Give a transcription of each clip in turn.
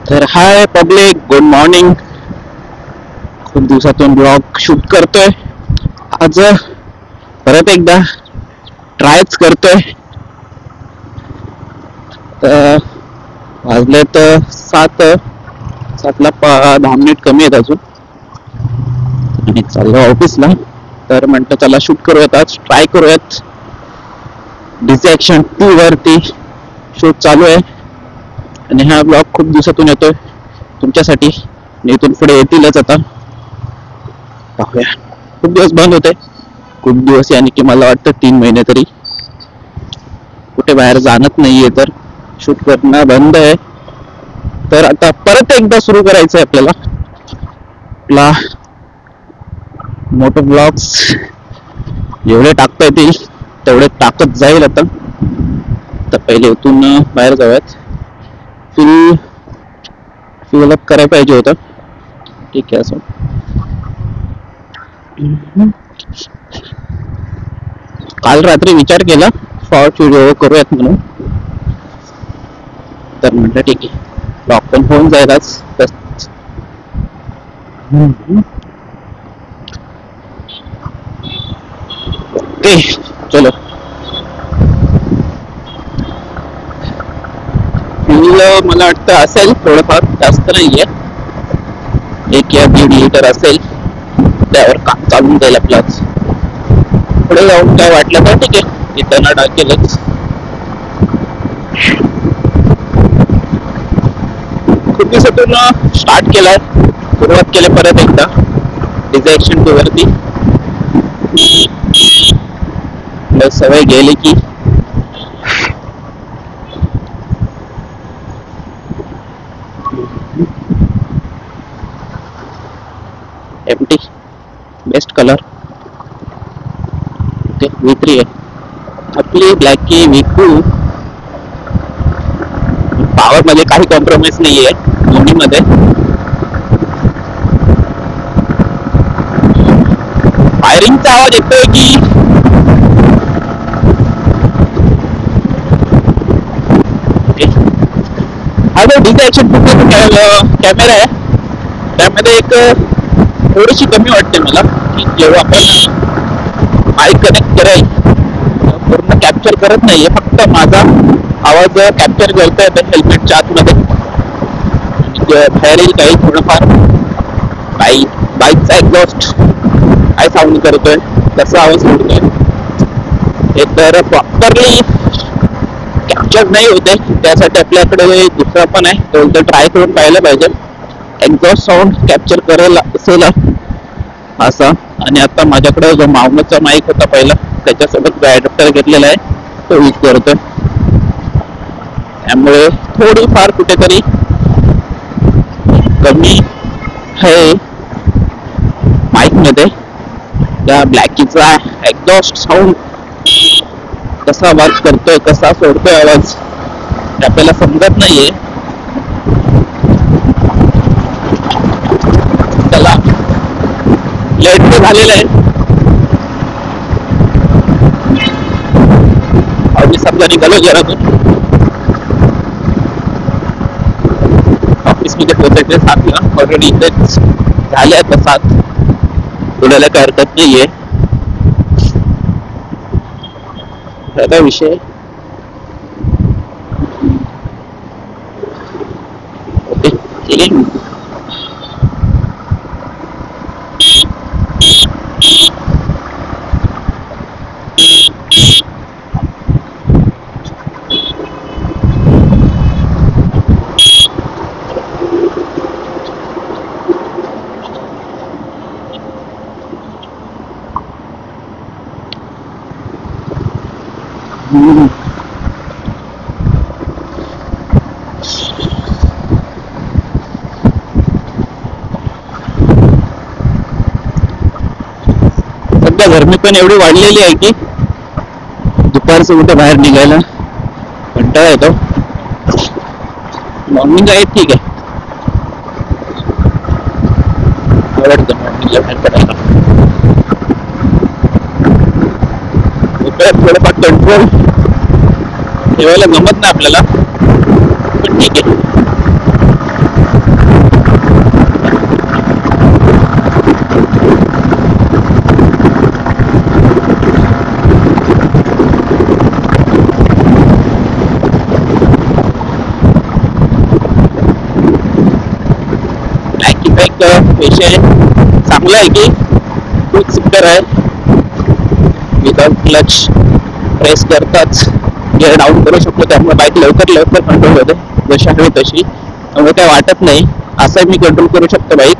तर हाय public, good morning. खूप दिवसातून ब्लॉग शूट करतोय. आज परत एकदा ट्रायच करतोय. तर वाजले तर सातला 10 मिनिट कमी आहेत अजून आणि चाललो ऑफिसला. तर म्हटलं चला शूट करूयात, आज ट्राय करूयात. डिझी ऍक्शन 2 वरती शूट चालू आहे आणि हा ब्लॉग खूप दिवसातून येतोय तुमच्यासाठी. इथून पुढे येतीलच आता, पाहूया. खूप दिवस बंद होते, खूप दिवस यानी की मला वाटतं 3 महिने तरी कुठे बाहेर जाणत नाहीये, तर शूट करणं बंद आहे. तर आता परत एकदा सुरू करायचं आहे आपल्याला. आपला मोठे ब्लॉग्स जेवढे टाकता येतील तेवढे टाकत जाईल आता. तर पहिले इथून बाहेर जाऊयात. फिल अप करायला पाहिजे होतं. ठीक आहे, असं काल रात्री विचार केला शॉर्ट व्हिडिओ करूयात म्हणून, तर म्हटलं ठीक आहे, ब्लॉग पण होऊन जाईल आज. ओके, चलो. मला वाटतं असेल थोडंफार, जास्त नाहीये, 1 या 1.5 लिटर असेल. त्यावर काम चालून जाईल आपलं. पुढे जाऊन काय वाटलं तर ठीक आहे, इथं ना टाकेलच. खूप दिवसातून स्टार्ट केलाय, सुरुवात केली परत एकदा डिझी ऍक्शन 2 वरती. सवय गेली की empty best colour. Okay, V3 आहे आपली ब्लॅकी. V2 पॉवर मध्ये काही कॉम्प्रोमाइज नाहीये दोन्ही मध्ये. फायरिंगचा आवाज येतोय की हा जो डिझी ऍक्शन कॅमेरा आहे त्यामध्ये एक थोडीशी कमी वाटते मला, की जेव्हा आपण माईक कनेक्ट करेल पूर्ण कॅप्चर करत नाहीये, फक्त माझा आवाज कॅप्चर करतोय हेल्मेटच्या आतमध्ये. बाहेर येईल काही थोडंफार बाईकचा एक्झॉस्ट काय साऊंड करतोय तसा आवाज करतोय. हे तर प्रॉपरली कॅप्चर नाही होते, त्यासाठी आपल्याकडे दुसरा पण आहे, तो ट्राय करून पाहिलं पाहिजे. एक्झॉस्ट साऊंड कॅप्चर करेल असेल असा. आणि आता माझ्याकडे जो माउसचा माईक होता पहिला, त्याच्यासोबत ॲडॅप्टर घेतलेला आहे, तो यूज करतोय. त्यामुळे थोडीफार कुठेतरी कमी आहे माईक मध्ये. त्या ब्लॅकीचा एक्झॉस्ट साऊंड कसा वर्क करतोय, कसा सोडतोय आवाज, आपल्याला समजत नाहीये. चला, लेट तर झालेलं आहे. मी समजा निघालो घरातून. ऑफिस मध्ये पोहोचायचे 7ला, ऑलरेडी इथेच झाले आता 7. बोलायला काय हरकत नाहीये. त्याचा विषय ओके, ठीक आहे. सध्या गरमी पण एवढी वाढलेली आहे की दुपारचं कुठे बाहेर निघायला कंटाळा येतो. मॉर्निंग आहे ठीक आहे, आवडतं मॉर्निंगला बाहेर पडायला. थोडंफार कंट्रोल ठेवायला जमत नाही आपल्याला, पण ठीक आहे. एक विषय चांगला आहे की क्विक शिफ्टर आहे, विदाउट क्लच प्रेस करताच गिअर डाऊन करू शकतो, त्यामुळे बाईक लवकर कंट्रोल होते जशी हवी तशी, त्यामुळे काय वाटत नाही. असं मी कंट्रोल करू शकतो बाईक.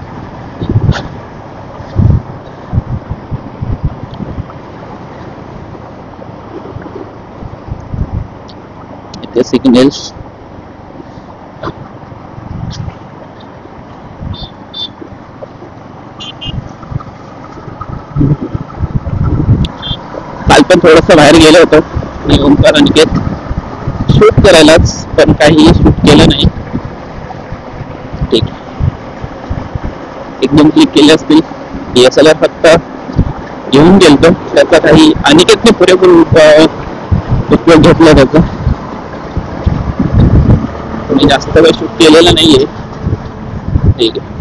इथे सिग्नल्स काल पण थोडस बाहेर गेलो होतो मी ओंकार अनिकेत शूट करायलाच, पण काही शूट केलं नाही. ठीक, एकदम क्लिक केले असतील. DSLR फक्त घेऊन गेलतो, त्याचा काही अनिकेतने पुरेपूर उपयोग घेतला त्याचा. मी जास्त वेळ शूट केलेला नाहीये. ठीक आहे.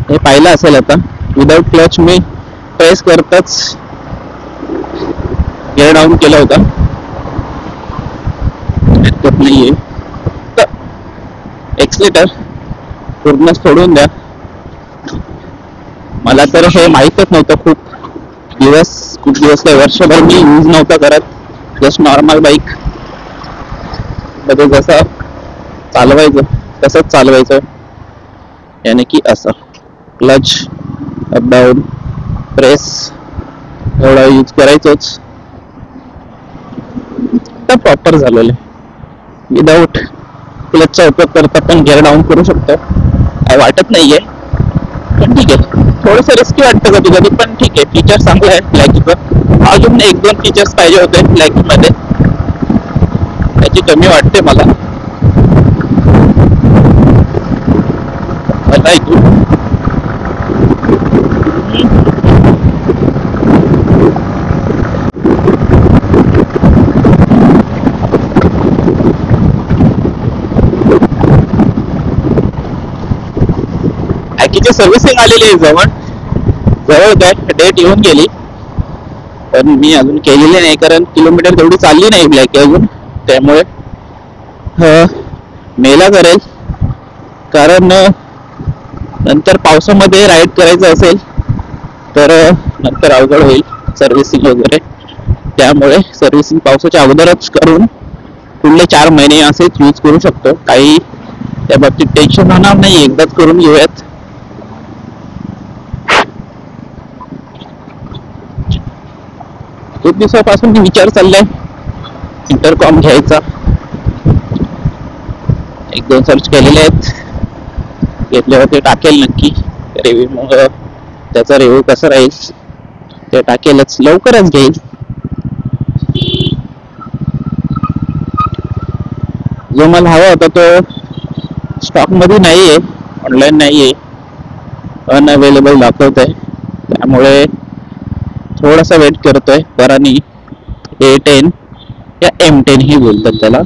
हे पाहिलं असेल आता, विदाउट क्लच मी प्रेस करताच गिअर डाऊन केला होता. नाहीये एक्सलेटर पूर्ण सोडून द्या. मला तर हे माहीतच नव्हतं. खूप दिवस वर्षभर मी यूज नव्हता करत. जस्ट नॉर्मल बाईक मध्ये जसं चालवायचं तसंच चालवायचं, याने की असं क्लच अप डाऊन प्रेस एवढा यूज करायचोच. तर प्रॉपर झालेलं आहे. विदाउट क्लचचा उपयोग करता पण गिअर डाऊन करू शकतो, काय वाटत नाहीये. पण ठीक आहे, थोडस रिस्की वाटतं कधी कधी, पण ठीक आहे. फीचर चांगलं आहे ब्लॅकीचं. अजून 1-2 फीचर्स पाहिजे होते ब्लॅकी मध्ये, त्याची कमी वाटते मला ऐकून. ॲकीची सर्व्हिसिंग आलेली आहे जवळ काय डेट येऊन गेली, पण मी अजून केलेली नाही, कारण किलोमीटर तेवढी चालली नाही ब्लॅकी अजून. त्यामुळे मेला करेल, कारण नंतर पावसामध्ये राईड करायचं असेल तर नंतर अवघड होईल सर्व्हिसिंग वगैरे. त्यामुळे सर्व्हिसिंग पावसाच्या अगोदरच करून पुढले 4 महिने असेच यूज करू शकतो. काही त्या बाबतीत टेन्शन होणार नाही, एकदाच करून घेऊयात. खूप दिवसापासून विचार चाललाय इंटरकॉम घ्यायचा. 1-2 सर्च केलेले आहेत, घेतल्यावर ते टाकेल नक्की रिव्ह्यू. मग त्याचा रिव्ह्यू कसा राहील ते टाकेलच, लवकरच घेईल. जो मला हवा होता तो स्टॉक मध्ये नाहीये, ऑनलाईन नाहीये, अनअवेलेबल दाखवत आहे. त्यामुळे थोडासा वेट करतोय. परानी A10 या M10 ही बोलतात त्याला.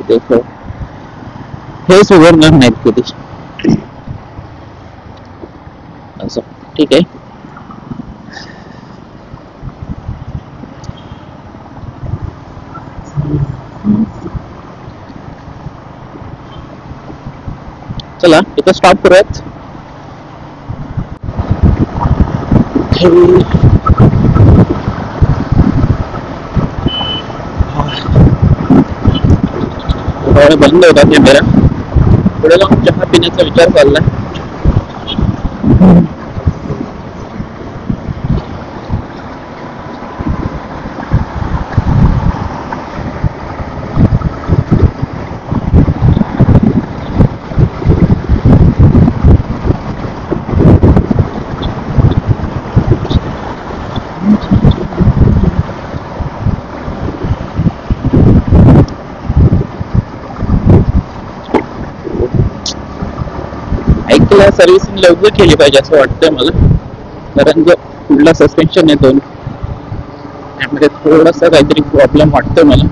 देखो हे सुधारणार नाहीत कधी असं. ठीक आहे, चला इथं स्टॉप करूयात. बंद होता कॅमेरा. पुढे जाऊन चहा पिण्याचा विचार चाललाय. सर्व्हिसिंग लवकर केली पाहिजे असं वाटतंय मला, कारण जो पुढला सस्पेन्शन येतो त्यामध्ये थोडासा काहीतरी प्रॉब्लेम वाटतोय मला.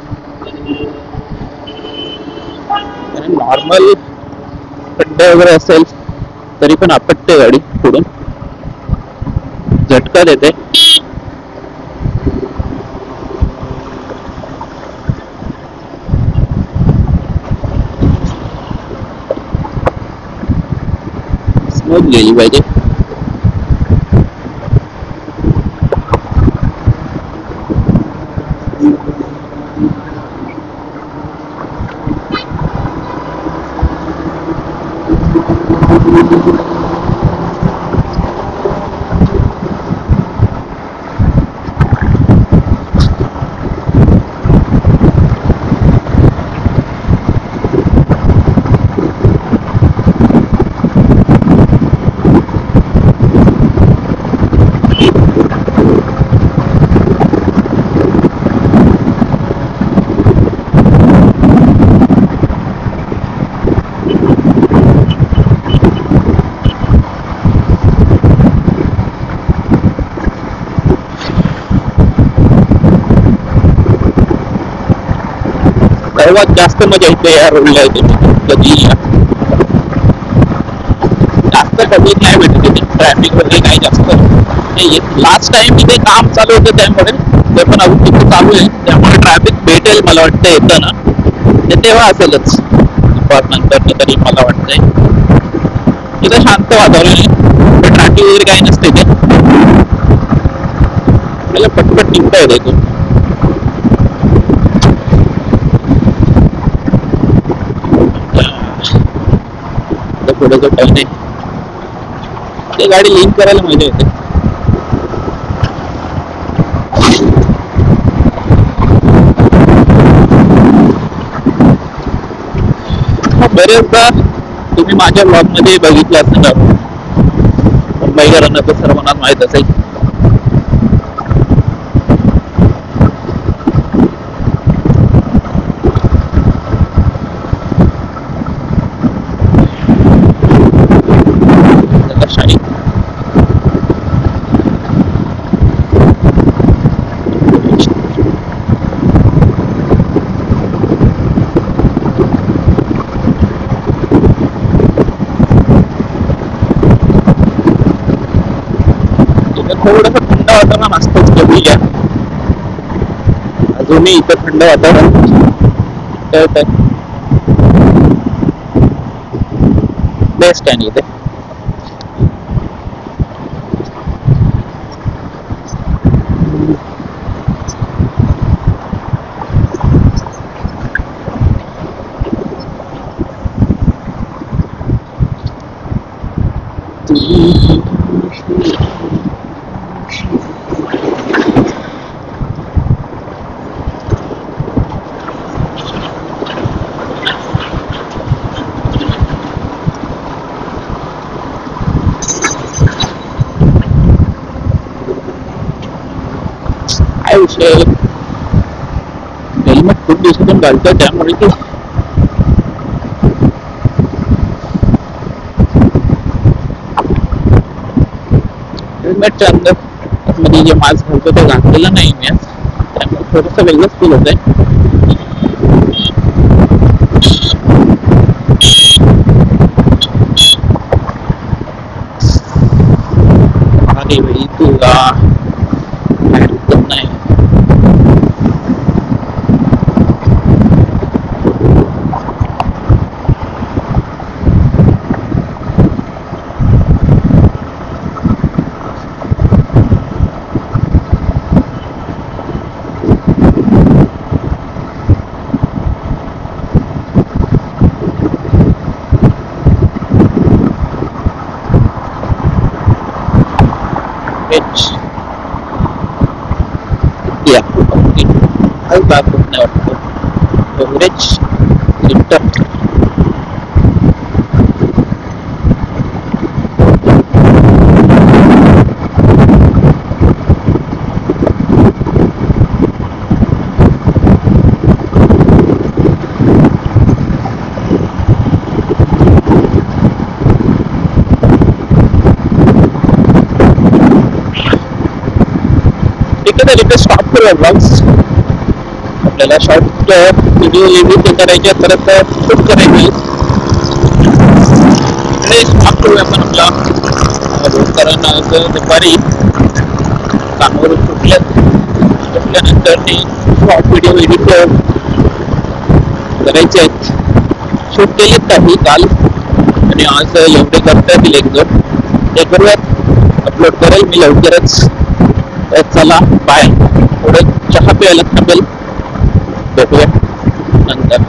नॉर्मल खड्डे वगैरे असेल तरी पण आपटते गाडी, पुढून झटका देते. स्मूथ गेली पाहिजे. सर्वात जास्त मजा येते या रोडला येते. कधी जास्त कधी नाही भेटत तिथे, ट्रॅफिक वगैरे काही जास्त नाही. लास्ट टाइम इथे काम चालू होतं त्यामुळे, ते पण अजून तिथे चालू आहे त्यामुळे ट्रॅफिक भेटेल मला वाटतं येतं ना, ते तेव्हा असेलच नंतर तरी मला वाटतंय. तिथं शांत वातावरण आहे, ट्रॅफिक वगैरे काही नसते ते, मला पटपट निघता येते इथून. पुढे जो टर्न आहे ते गाडी लिंक करायला मजा येते. बरेचदा तुम्ही माझ्या ब्लॉग मध्ये बघितलं असणार, मुंबईकरांना तर सर्वांना माहित असेल, थोडस थंड वातावरण असतंच कधी या, अजूनही इथं थंड वातावरण बेस्ट आहे इथे. काय विषय, हेल्मेट खूप दिवसातून घालतोय त्यामुळे की हेल्मेटच्या अंदर मध्ये जे मास्क घालतो ते घातलेलं नाही मी, त्यामुळे थोडस वेगळंच फील होत आहे. अरे भाई तुला नाही. I'll back up now. Average lifter. Blogs. आपल्याला शॉर्ट व्हिडिओ एडिट करायचे परत शूट करायचे. स्टॉप करूया आपण आपला कारण दुपारी कामावरून सुटल्यानंतर मी शॉर्ट व्हिडिओ एडिट करायचे आहेत. शूट केलेत काही काल आणि आज एवढे करता येतील एक दोन ते करूयात, अपलोड करेल मी लवकरच. चला बाय. थोडं चहा प्यायला थांबेल, भेटूया नंतर.